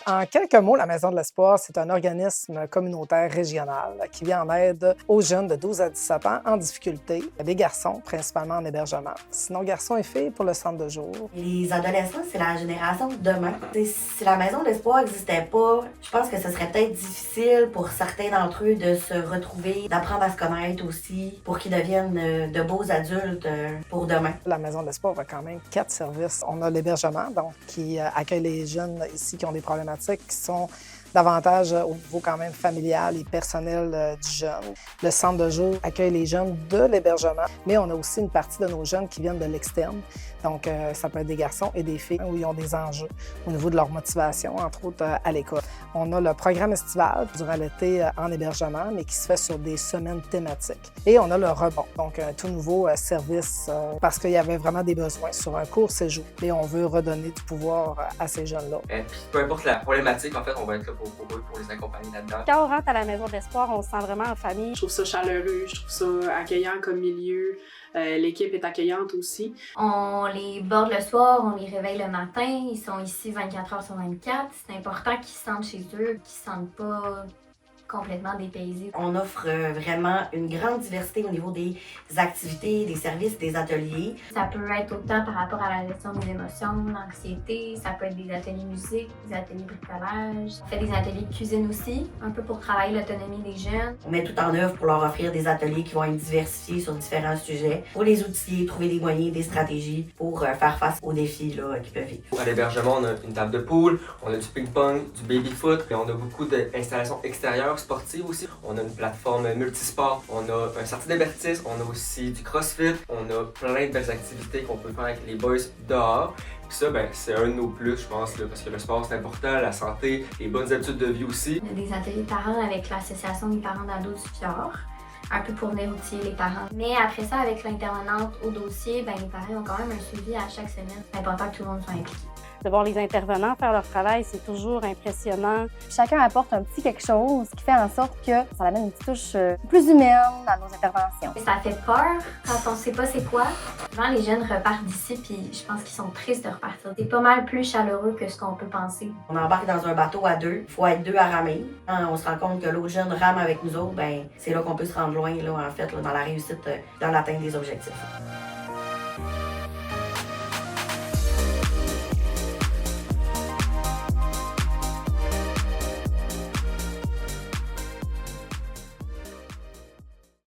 En quelques mots, la Maison de l'Espoir, c'est un organisme communautaire régional qui vient en aide aux jeunes de 12 à 17 ans en difficulté, des garçons, principalement en hébergement. Sinon, garçons et filles pour le centre de jour. Les adolescents, c'est la génération de demain. Si la Maison de l'Espoir n'existait pas, je pense que ce serait peut-être difficile pour certains d'entre eux de se retrouver, d'apprendre à se connaître aussi, pour qu'ils deviennent de beaux adultes pour demain. La Maison de l'Espoir a quand même 4 services. On a l'hébergement, donc qui accueille les jeunes ici qui ont des problématiques qui sont davantage au niveau quand même familial et personnel du jeune. Le centre de jour accueille les jeunes de l'hébergement, mais on a aussi une partie de nos jeunes qui viennent de l'externe. Donc, ça peut être des garçons et des filles où ils ont des enjeux au niveau de leur motivation, entre autres à l'école. On a le programme estival durant l'été en hébergement, mais qui se fait sur des semaines thématiques. Et on a le rebond, donc un tout nouveau service parce qu'il y avait vraiment des besoins sur un court séjour. Et on veut redonner du pouvoir à ces jeunes-là. Puis peu importe la problématique, en fait, on va être là pour eux, pour les accompagner là-dedans. Quand on rentre à la Maison de l'Espoir, on se sent vraiment en famille. Je trouve ça chaleureux, je trouve ça accueillant comme milieu. L'équipe est accueillante aussi. On les borde le soir, on les réveille le matin. Ils sont ici 24 heures sur 24. C'est important qu'ils se sentent chez eux, qu'ils ne se sentent pas complètement dépaysés. On offre vraiment une grande diversité au niveau des activités, des services, des ateliers. Ça peut être autant par rapport à la gestion des émotions, l'anxiété, ça peut être des ateliers musique, des ateliers bricolage. On fait des ateliers de cuisine aussi, un peu pour travailler l'autonomie des jeunes. On met tout en œuvre pour leur offrir des ateliers qui vont être diversifiés sur différents sujets, pour les outiller, trouver des moyens, des stratégies pour faire face aux défis là, qu'ils peuvent vivre. À l'hébergement, on a une table de pool, on a du ping-pong, du baby-foot, et on a beaucoup d'installations extérieures sportives aussi. On a une plateforme multisport, on a un sortie d'hébertisme, on a aussi du crossfit, on a plein de belles activités qu'on peut faire avec les boys dehors. Puis ça, c'est un de nos plus, je pense, là, parce que le sport, c'est important, la santé, les bonnes habitudes de vie aussi. On a des ateliers de parents avec l'Association des parents d'ados du Fjord, un peu pour venir outiller les parents. Mais après ça, avec l'intervenante au dossier, les parents ont quand même un suivi à chaque semaine. C'est important que tout le monde soit impliqué. De voir les intervenants faire leur travail, c'est toujours impressionnant. Chacun apporte un petit quelque chose qui fait en sorte que ça amène une petite touche plus humaine à nos interventions. Ça fait peur quand on sait pas c'est quoi. Souvent, les jeunes repartent d'ici puis je pense qu'ils sont tristes de repartir. C'est pas mal plus chaleureux que ce qu'on peut penser. On embarque dans un bateau à deux. Il faut être deux à ramer. Quand on se rend compte que l'autre jeune rame avec nous autres, c'est là qu'on peut se rendre loin, là, en fait, là, dans la réussite, dans l'atteinte des objectifs.